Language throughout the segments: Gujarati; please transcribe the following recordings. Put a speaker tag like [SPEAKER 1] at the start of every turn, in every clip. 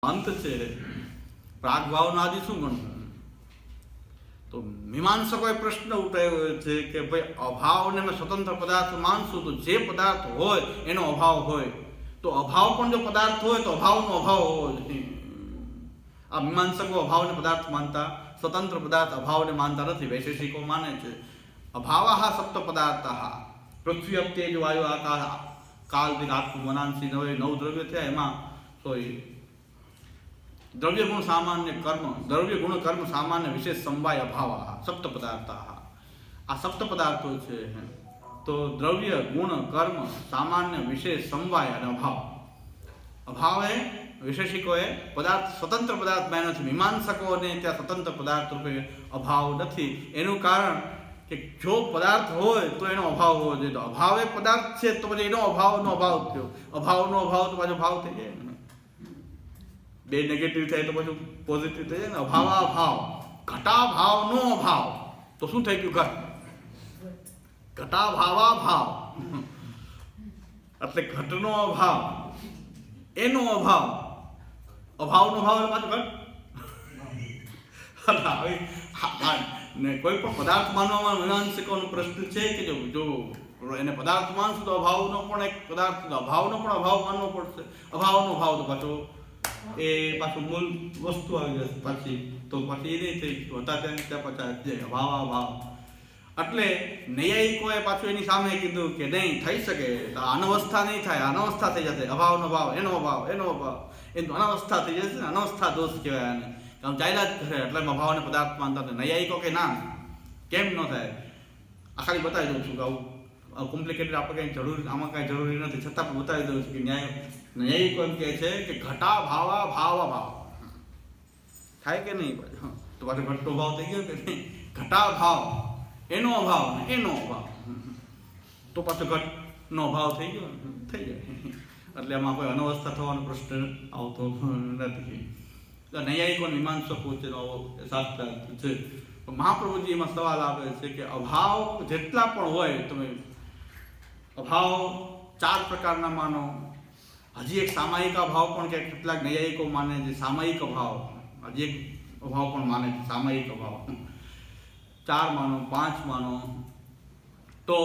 [SPEAKER 1] અંત છે પ્રાગ ભાવનો આદિ શું ગણવું? તો મીમાંસકોએ પ્રશ્ન ઉઠાવ્યો છે કે ભાઈ અભાવને મેં સ્વતંત્ર પદાર્થ માનશું તો જે પદાર્થ હોય એનો અભાવ હોય, તો અભાવ પણ જો પદાર્થ હોય તો અભાવનો અભાવ હોવો જોઈએ. આ મીમાંસકો અભાવને પદાર્થ માનતા, સ્વતંત્ર પદાર્થ અભાવને માનતા નથી. વૈશેષિકો માને છે અભાવાહ સપ્ત પદાર્થાહ પૃથ્વી અપ તેજ વાયુ આકાશ કાલ દિક આત્મ મનાંસી નવ દ્રવ્ય થયા. એમાં દ્રવ્ય ગુણ સામાન્ય કર્મ, દ્રવ્ય ગુણ કર્મ સામાન્ય વિશેષ સમવાય અભાવ સપ્ત પદાર્થાહ. આ સપ્ત પદાર્થો છે. તો દ્રવ્ય ગુણ કર્મ સામાન્ય વિશેષ સમવાય અને અભાવ. અભાવે વિશેષિકોએ પદાર્થ સ્વતંત્ર પદાર્થ માન્યો છે. મીમાંસકોને ત્યાં સ્વતંત્ર પદાર્થ રૂપે અભાવ નથી. એનું કારણ કે જો પદાર્થ હોય તો એનો અભાવ હોવો જોઈએ. તો અભાવે પદાર્થ છે તો પછી એનો અભાવનો અભાવ થયો. અભાવનો અભાવ તો પાછો ભાવ થઈ જાય ને. બે નેગેટિવ થાય તો પછી પોઝિટિવ થઈ જાય ને. અભાવા ભાવ, ઘટા ભાવનો અભાવ તો શું થઈ ગયું? ઘટ. ઘટા ભાવા ભાવ એટલે ઘટનો અભાવ, એનો અભાવ, અભાવનો ભાવ એટલે પાછો ઘટ. ને કોઈ પણ પદાર્થ માનવામાં મીમાંસકોનો પ્રશ્ન છે કે જો એને પદાર્થ માનશું તો અભાવનો પણ એક પદાર્થ, અભાવનો પણ અભાવ માનવો પડશે. અભાવનો ભાવ તો પાછો એ પાછું મૂળ વસ્તુ આવી જશે પછી, તો પછી એ નહીં થઈ હતા ત્યાં પછી અભાવ અભાવ. એટલે નૈયાયિકોએ પાછું એની સામે કીધું કે નહીં થઈ શકે, અનવસ્થા નહીં થાય, અનવસ્થા થઈ જશે. અભાવનો ભાવ, એનો અભાવ, એનો અભાવ, એનું અનવસ્થા થઈ જશે ને. અનવસ્થા દોષ કહેવાય આને. આમ ચાલ્યા જ કરે એટલે અભાવને પદાર્થ માનતા હતા. નૈયાયિકો કે ના, કેમ ન થાય? આ ખાલી બતાવી દઉં છું કે આવું કોમ્પ્લિકેટેડ આપણે કંઈ જરૂરી, આમાં કાંઈ જરૂરી નથી, છતાં પણ બતાવી દઉં છું કે ન્યાયિકો એમ કહે છે કે ઘટા ભાવા ભાવ ભાવ થાય કે નહીં? તો પાછો ઘટનો ભાવ થઈ ગયો કે નહીં? ઘટા ભાવ, એનો અભાવ ને એનો અભાવ, તો પાછો ઘટનો અભાવ થઈ ગયો, થઈ જાય. એટલે એમાં કોઈ અનવસ્થા થવાનો પ્રશ્ન આવતો નથી. નૈયાયિકો મીમાંસકો વચ્ચેનો શાસ્ત્ર છે. મહાપ્રભુજી એમાં સવાલ આપે છે કે અભાવ જેટલા પણ હોય, તમે અભાવ 4 પ્રકારના માનો. હજી એક સામાયિક અભાવ પણ કે કેટલાક નૈયાયિકો માને છે. સામાયિક અભાવ હજી એક અભાવ પણ માને છે. સામાયિક અભાવ 4 માનો, 5 માનો. તો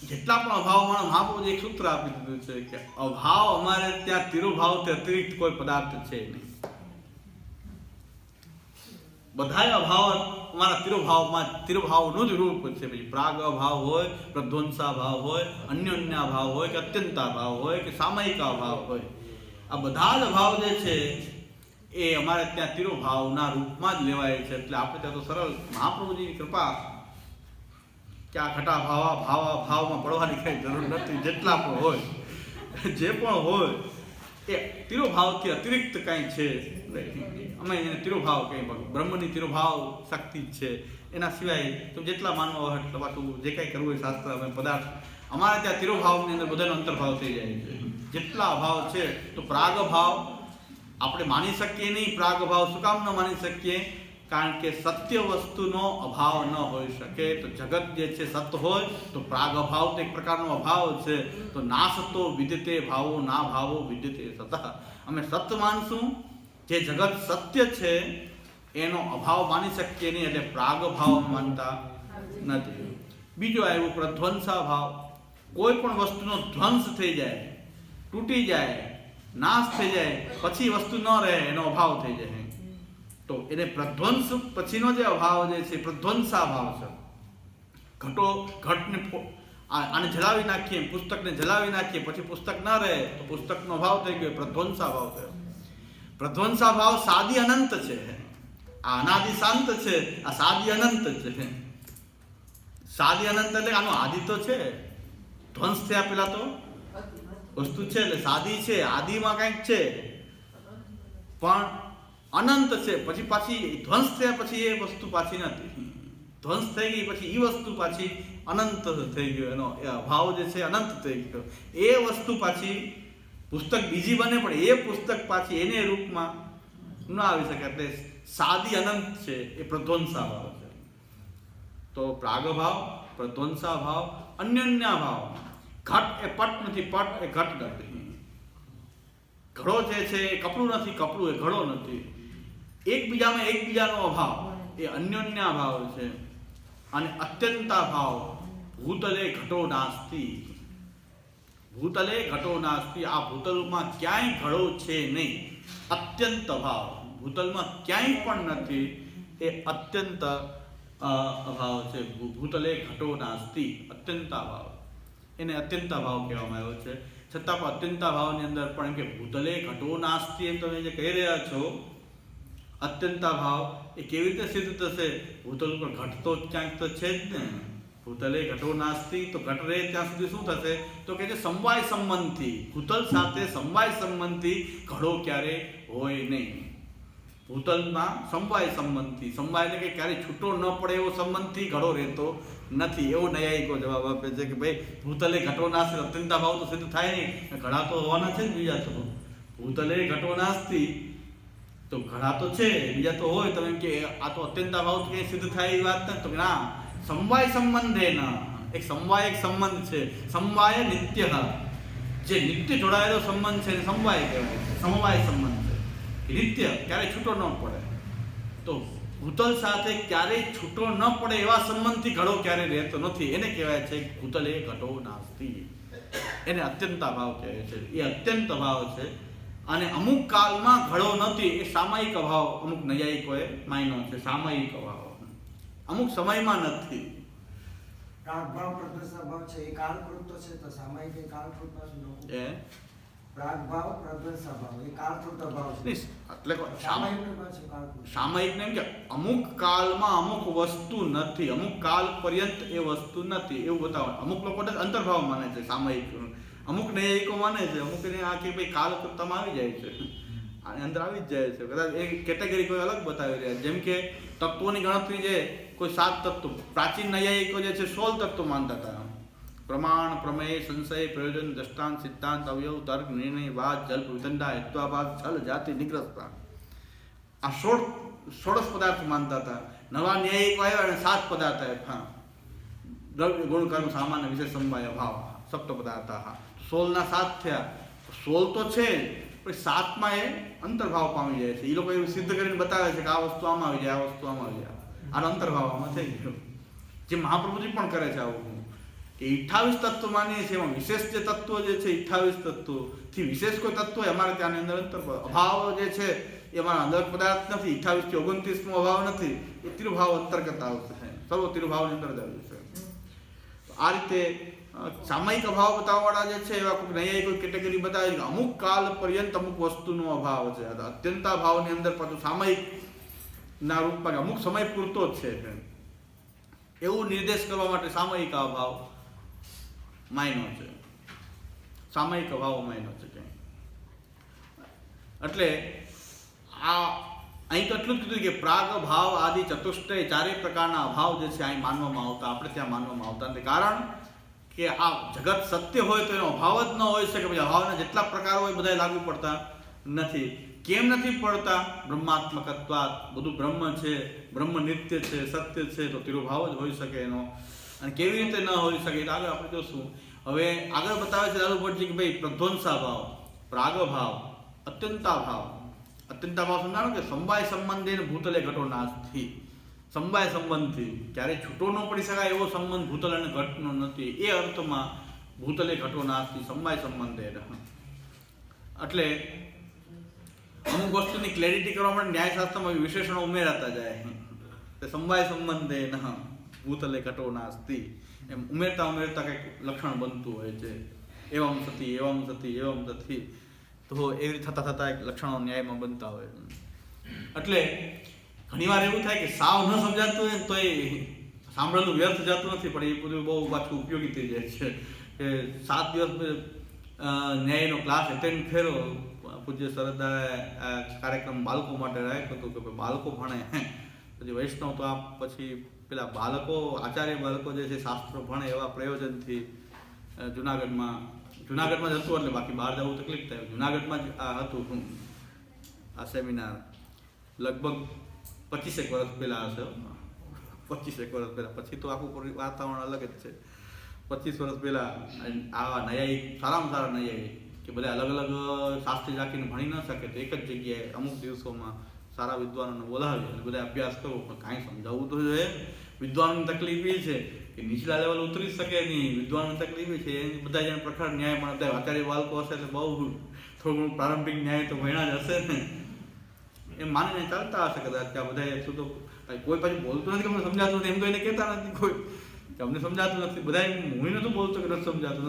[SPEAKER 1] જેટલા પણ અભાવ માનો, મહાપ્રભુજી એક સૂત્ર આપી દીધું છે કે અભાવ અમારે ત્યાં તિરુભાવથી અતિરિક્ત કોઈ પદાર્થ છે નહીં. બધા અભાવ અમારા તિરુભાવનું જ રૂપ છે. પછી પ્રાગ અભાવ હોય, પ્રધ્વંસા ભાવ હોય, અન્યોન્ય ભાવ હોય કે અત્યંતા ભાવ હોય કે સામાયિક ભાવ હોય, આ બધા જ અભાવ જે છે એ અમારે ત્યાં તિરુભાવના રૂપમાં જ લેવાય છે. એટલે આપણે ત્યાં તો સરળ મહાપ્રભુજીની કૃપા કે આ ઘટા ભાવમાં પડવાની કઈ જરૂર નથી. જેટલા પણ હોય, જે પણ હોય એ તિરુભાવથી અતિરિક્ત કંઈ છે. અમે એને તિરુભાવ કહીએ, બ્રહ્મની તિરુભાવ શક્તિ છે. એના સિવાય તો જેટલા માનવા હોય એટલે પાછું જે કાંઈ કરવું હોય શાસ્ત્ર, અમે પદાર્થ અમારે ત્યાં તિરુભાવની અંદર બધાનો અંતર્ભાવ થઈ જાય છે. જેટલા અભાવ છે તો પ્રાગ ભાવ આપણે માની શકીએ નહીં. પ્રાગ ભાવ શું કામ ન માની શકીએ? કારણ કે સત્ય વસ્તુનો અભાવ ન હોઈ શકે. તો જગત જે છે સત હોય તો પ્રાગ અભાવ તો એક પ્રકારનો અભાવ છે. તો ના સતો વિદ્યતે ભાવો, ના ભાવો વિદ્યતે સત. અમે સત માનશું, જે જગત સત્ય છે એનો અભાવ માની શકીએ નહીં, એટલે પ્રાગ ભાવ માનતા નથી. બીજો આવ્યું પ્રધ્વંસા ભાવ. કોઈ પણ વસ્તુનો ધ્વંસ થઈ જાય, તૂટી જાય, નાશ થઈ જાય, પછી વસ્તુ ન રહે, એનો અભાવ થઈ જાય. તો એને પ્રધ્વંસ પછીનો જે અભાવ જે છે પ્રધ્વંસા ભાવ છે. ઘટને આને જલાવી નાખીએ, પુસ્તકને જલાવી નાખીએ, પછી પુસ્તક ન રહે તો પુસ્તકનો અભાવ થઈ ગયો, પ્રધ્વંસા ભાવ થયો. પ્રધ્વંસા ભાવ સાદી અનંત છે. આ અનાદિ શાંત છે, આ સાદી અનંત છે. સાદી અનંત એટલે આનો આદિ તો છે, ધ્વંસ થયા પેલા તો વસ્તુ છે, એટલે સાદી છે, આદિમાં કંઈક છે, પણ અનંત છે. પછી પાછી ધ્વંસ થયા પછી એ વસ્તુ પાછી નથી. ધ્વંસ થઈ ગઈ પછી એ વસ્તુ પાછી અનંત થઈ ગયો. એનો અભાવ જે છે અનંત થઈ ગયો. એ વસ્તુ પાછી પુસ્તક બીજી બને પણ એ પુસ્તક પાછી એને રૂપમાં ન આવી શકે. એટલે સાદી અનંત છે એ પ્રધ્વંસા ભાવ છે. તો પ્રાગ ભાવ, પ્રધ્વંસા ભાવ, અન્યોન્ય ભાવ. ઘટ એ પટ નથી, પટ એ ઘટ નથી. ઘડો જે છે એ કપડું નથી, કપડું એ ઘડો નથી. એકબીજામાં એકબીજાનો અભાવ એ અન્યોન્ય ભાવ છે. અને અત્યંતા ભાવ ભૂતલે ઘટો નાસ્તિ. ભૂતલે ઘટો નાસ્તિ. આ ભૂતલમાં ક્યાંય ઘડો છે નહીં. અત્યંત ભાવ ભૂતલમાં ક્યાંય પણ નથી. એ અત્યંત અભાવ છે. ભૂતલે ઘટો નાસ્તિ, અત્યંતા ભાવ. એને અત્યંતા ભાવ કહેવામાં આવ્યો છે. છતાં પણ અત્યંતા ભાવની અંદર પણ એમ કે ભૂતલે ઘટો નાસ્તિ એમ તમે જે કહી રહ્યા છો, અત્યંતા ભાવ એ કેવી રીતે સિદ્ધ થશે? ભૂતલ પર ઘટતો ક્યાંક તો છે જ ને. ભૂતલે ઘટો નાસ્તિ, તો ઘટ રહે ત્યાં સુધી શું થશે? તો કે સમવાય સંબંધથી, ભૂતલ સાથે સમવાય સંબંધથી ઘડો ક્યારે હોય નહીં. ભૂતલમાં સમવાય સંબંધથી, સમવાય એટલે કે ક્યારે છૂટો ન પડે એવો સંબંધથી ઘડો રહેતો નથી. એવો ન્યાયિકો જવાબ આપે છે કે ભાઈ ભૂતલે ઘટો નાસ્તિ, અત્યંતા ભાવ તો સિદ્ધ થાય નહીં, ઘડા તો હોવાના છે જ બીજા તો. ભૂતલે ઘટો નાસ્તિ તો ઘડા તો છે, બીજા તો હોય. તમે કે આ તો અત્યંતા ભાવ ક્યાંય સિદ્ધ થાય એ વાત નથી. તો ના, સમવાય સંબંધે ના, એક સમવાય એક સંબંધ છે. સમવાય નિત્ય, જે નિત્ય જોડાયેલો સંબંધ છે એને સમવાય કહેવાય છે. સમવાય સંબંધ છે, નિત્ય, ક્યારેય છૂટો ન પડે. તો ભૂતલ સાથે ક્યારેય છૂટો ન પડે એવા સંબંધથી ઘડો ક્યારે રહેતો નથી. એને કહેવાય છે ભૂતલે ઘટો નાસ્તિ. એને અત્યંતા ભાવ કહેવાય છે. એ અત્યંત ભાવ છે. અને અમુક કાળમાં ઘડો નથી એ સામયિક અભાવ અમુક નૈયાયિકોએ માન્યો છે. સામયિક અભાવ અમુક સમયમાં નથી.
[SPEAKER 2] પ્રાગભાવ પ્રદ્વંસાભાવ છે એ કાળકૃત તો છે, તો સામયિક એ કાળકૃત નથી.
[SPEAKER 1] એ
[SPEAKER 2] પ્રાગભાવ પ્રદ્વંસાભાવ એ કાળકૃત અભાવ છે.
[SPEAKER 1] એટલે
[SPEAKER 2] સામયિક
[SPEAKER 1] સામયિક ને એમ કે અમુક કાળમાં અમુક વસ્તુ નથી, અમુક કાળ પર્યંત એ વસ્તુ નથી એવું બતાવે. અમુક લોકો અંતર્ભાવ માને છે સામયિક, અમુક નૈયાયિકો માને છે, અમુક ને આ કે ભાઈ કાળકૃતમાં આવી જાય છે, આની અંદર આવી જ જાય છે. કદાચ એ કેટેગરી કોઈ અલગ બતાવી રહ્યા. જેમ કે તત્વોની ગણતરી છે, કોઈ 7 તત્વો. પ્રાચીન નૈયાયિકો જે છે 16 તત્વો માનતા હતા. પ્રમાણ, પ્રમેય, સંશય, પ્રયોજન, દ્રષ્ટાંત, સિદ્ધાંત, અવયવ, તર્ક, નિર્ણય, વાદ, જલ્પ, વિતંડા, હેત્વાભાસ, છલ, જાતિ, નિગ્રહતા, આ 16 પદાર્થ માનતા હતા. નવા ન્યાયિકો આવ્યા અને 7 પદાર્થ આપ્યા. દ્રવ્ય, ગુણ, કર્મ, સામાન્ય, વિશેષ, સમવાય, ભાવ, સપ્ત પદાર્થ. 16 ના 7 થયા. 16 તો છે પણ 7માં એ અંતર્ભાવ પામી જાય છે. એ લોકો એવું સિદ્ધ કરીને બતાવે છે કે આ વસ્તુ આમાં આવી જાય, આ વસ્તુ આમાં આવી જાય, આનો અંતર્ભાવ આમાં થઈ ગયો. જે મહાપ્રભુજી પણ કરે છે આવું કે 28 તત્વ માનીએ છીએ, એમાં વિશેષ જે તત્વો જે છે 28 તત્વોથી વિશેષ કોઈ તત્વ હોય અમારે ત્યાંની અંદર અંતર્ભાવ. અભાવ જે છે એ અમારા અંદર પદાર્થ નથી. 28 થી 29 અભાવ નથી, એ તિરુભાવ અંતર્ગત આવશે. સર્વ તિરુભાવની અંદર જ આવ્યું છે. આ રીતે સામયિક અભાવ બતાવવાવાળા જે છે એવા કોઈ નૈયાયિક કોઈ કેટેગરી બતાવે કે અમુક કાળ પર્યંત અમુક વસ્તુનો અભાવ છે. અત્યંતા ભાવની અંદર પાછું સામયિક ના રૂપમાં અમુક સમય પૂરતો જ છે એવું નિર્દેશ કરવા માટે સામયિક અભાવ માયનો છે. સામયિક અભાવ માયનો છે ક્યાંય. એટલે આ અહીં તો એટલું જ કીધું કે પ્રાગ ભાવ આદિ ચતુષ્ટય 4 પ્રકારના અભાવ જે છે અહીં માનવામાં આવતા, આપણે ત્યાં માનવામાં આવતા નથી. કારણ કે આ જગત સત્ય હોય તો એનો અભાવ જ ન હોઈ શકે. પછી અભાવના જેટલા પ્રકાર હોય બધા લાગુ પડતા નથી. કેમ નથી પડતા? બ્રહ્માત્મકત્વાત, બધું બ્રહ્મ છે, બ્રહ્મ નિત્ય છે, સત્ય છે, તો તિરુભાવ જ હોઈ શકે એનો. અને કેવી રીતે ન હોઈ શકે એટલે આગળ આપણે જોશું. હવે આગળ બતાવે છે લાલુ ભટ્ટજી કે ભાઈ પ્રધ્વંસા ભાવ, પ્રાગ ભાવ, અત્યંતા ભાવ. અત્યંતા ભાવ સમજાણો કે સમવાય સંબંધે ભૂતલે ઘટો નાશથી. સમવાય સંબંધથી ક્યારેય છૂટો ન પડી શકાય એવો સંબંધ ભૂતલ અને ઘટનો નથી. એ અર્થમાં ભૂતલે ઘટો નાશથી સમવાય સંબંધે. એટલે અમુક વસ્તુની ક્લેરિટી કરવા માટે ન્યાયશાસ્ત્રમાં વિશેષણો ઉમેરાતા જાય. સમવાય સંબંધે ન ભૂતલે ઘટો નાસ્તિ એમ ઉમેરતા ઉમેરતા કંઈક લક્ષણ બનતું હોય છે. એવમ સતી, એવમ સતી, એવમ સતી, તો એવી રીતે થતાં થતાં એક લક્ષણો ન્યાયમાં બનતા હોય. એટલે ઘણીવાર એવું થાય કે સાવ ન સમજાતું હોય તો એ સાંભળેલું વ્યર્થ જતું નથી, પણ એ બધું બહુ પાછું ઉપયોગી થઈ જાય છે. કે 7 દિવસ ન્યાયનો ક્લાસ એટેન્ડ કર્યો. પૂજ્ય સરદારે આ કાર્યક્રમ બાળકો માટે રાખ્યો હતો કે બાળકો ભણે. પછી વૈષ્ણવ તો આ પછી પેલા બાળકો, આચાર્ય બાળકો જે છે શાસ્ત્રો ભણે એવા પ્રયોજનથી જુનાગઢમાં જ હતું. એટલે બાકી બહાર જવું તકલીફ થાય. જુનાગઢમાં જ આ હતું આ સેમિનાર. લગભગ 25 વર્ષ પહેલાં હશે. 25 વર્ષ પહેલાં. પછી તો આખું વાતાવરણ અલગ જ છે. 25 વર્ષ પહેલાં આવા નૈયાયિક, સારામાં સારા નૈયાયિક કે બધા અલગ અલગ શાસ્ત્રી રાખીને ભણી ન શકે તો એક જ જગ્યાએ અમુક દિવસોમાં સારા વિદ્વાનોને બોલાવી અને બધા અભ્યાસ કરવો, પણ કાંઈ સમજાવવું તો જોઈએ. વિદ્વાનોની તકલીફ એ છે કે નીચલા લેવલ ઉતરી શકે નહીં. વિદ્વાનોની તકલીફ એ છે એ બધા જેને પ્રખર ન્યાય મળતા હોય, આચાર્ય બાળકો હશે એટલે બહુ થોડું ઘણું પ્રારંભિક ન્યાય તો ભણ્યા જ હશે ને, એમ માનીને ચાલતા હશે કદાચ કે આ બધા એટલું તો કોઈ પાછું બોલતું નથી કે અમને સમજાતું નથી, એમ તો એને કહેતા નથી કોઈ કે અમને સમજાતું નથી. બધા હું નતું બોલતો કે નથી સમજાતું,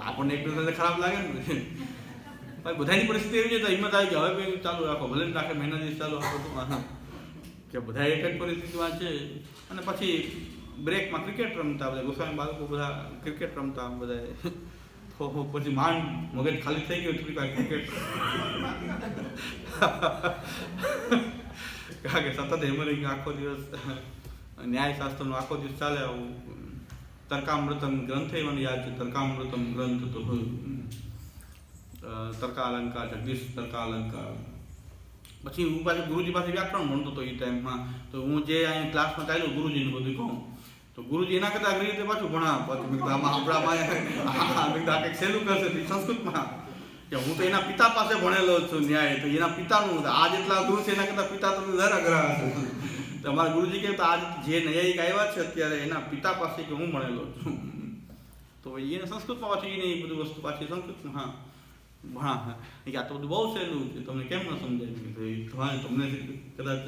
[SPEAKER 1] આપણને એક દિવસ ખરાબ લાગે ને. બધાની પરિસ્થિતિ એવી છે તો હિંમત આવી કે હવે કંઈ ચાલુ રાખો, ભલે ને રાખે મહિના ચાલુ રાખો કે બધા એક જ પરિસ્થિતિમાં છે. અને પછી બ્રેકમાં ક્રિકેટ રમતા બધા ગોસ્વામી બાળકો બધા ક્રિકેટ રમતા બધા પછી માંડ મગજ ખાલી થઈ ગયું થોડી વાર ક્રિકેટ કારણ કે સતત હેમરિંગ આખો દિવસ ન્યાયશાસ્ત્રનો આખો દિવસ ચાલે. આવું તર્કામૃતમ ગ્રંથ મને યાદ છે, તર્કામૃતમ ગ્રંથ તો તર્કાલંકાર, જગદીશ તર્કાલંકાર. પછી હું પાછું ગુરુજી પાસે વ્યાકરણ ભણતો હતો એ ટાઈમમાં, તો હું જે અહીં ક્લાસમાં ચાલ્યું ગુરુજીનું બધું કહું તો ગુરુજી એના કરતાં અઘરી રીતે પાછું ભણાવ. પછી મેં કીધું આમાં આપણામાં કંઈક સહેલું કરશે સંસ્કૃતમાં કે હું તો એના પિતા પાસે ભણેલો છું ન્યાય, તો એના પિતાનું આ જેટલા ગુરુ છે એના કરતાં પિતા તમને દર અઘરા હશે. તો અમારા ગુરુજી કહે તો આ જે ન્યાયિક આવ્યા છે અત્યારે એના પિતા પાસે કે હું ભણેલો છું, તો એને સંસ્કૃતમાં પાછી એને એ બધું વસ્તુ પાછી સંસ્કૃતમાં ભણા કે આ તો બધું બહુ સહેલું છે, તમને કેમ ન સમજાય? હા, તમને કદાચ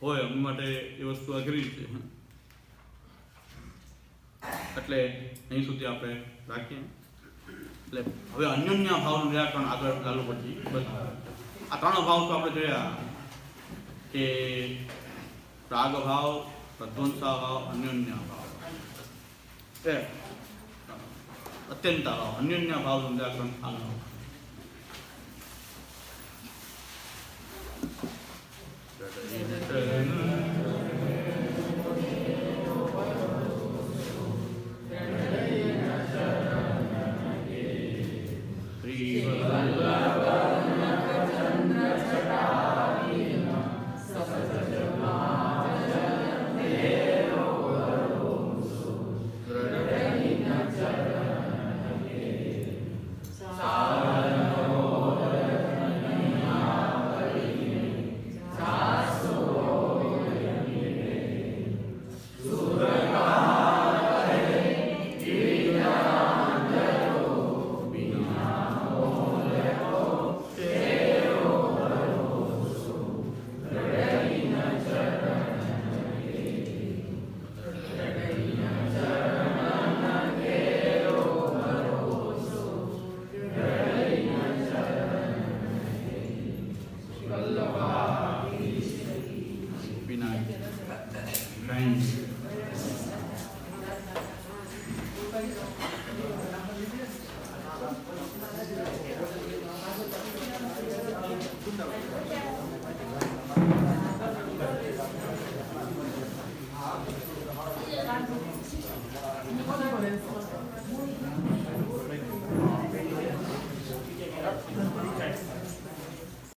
[SPEAKER 1] હોય, અમને માટે એ વસ્તુ અઘરી છે. એટલે અહીં સુધી આપણે રાખીએ. એટલે હવે અન્યોન્ય ભાવનું નિરાકરણ આગળ ચાલુ પછી આ ત્રણ ભાવ તો આપણે જોયા કે રાગ ભાવ, પ્રધ્વંસા ભાવ, અન્યોન્ય ભાવ, અત્યંત ભાવ, અન્યોન્ય ભાવનું નિરાકરણ આગળ.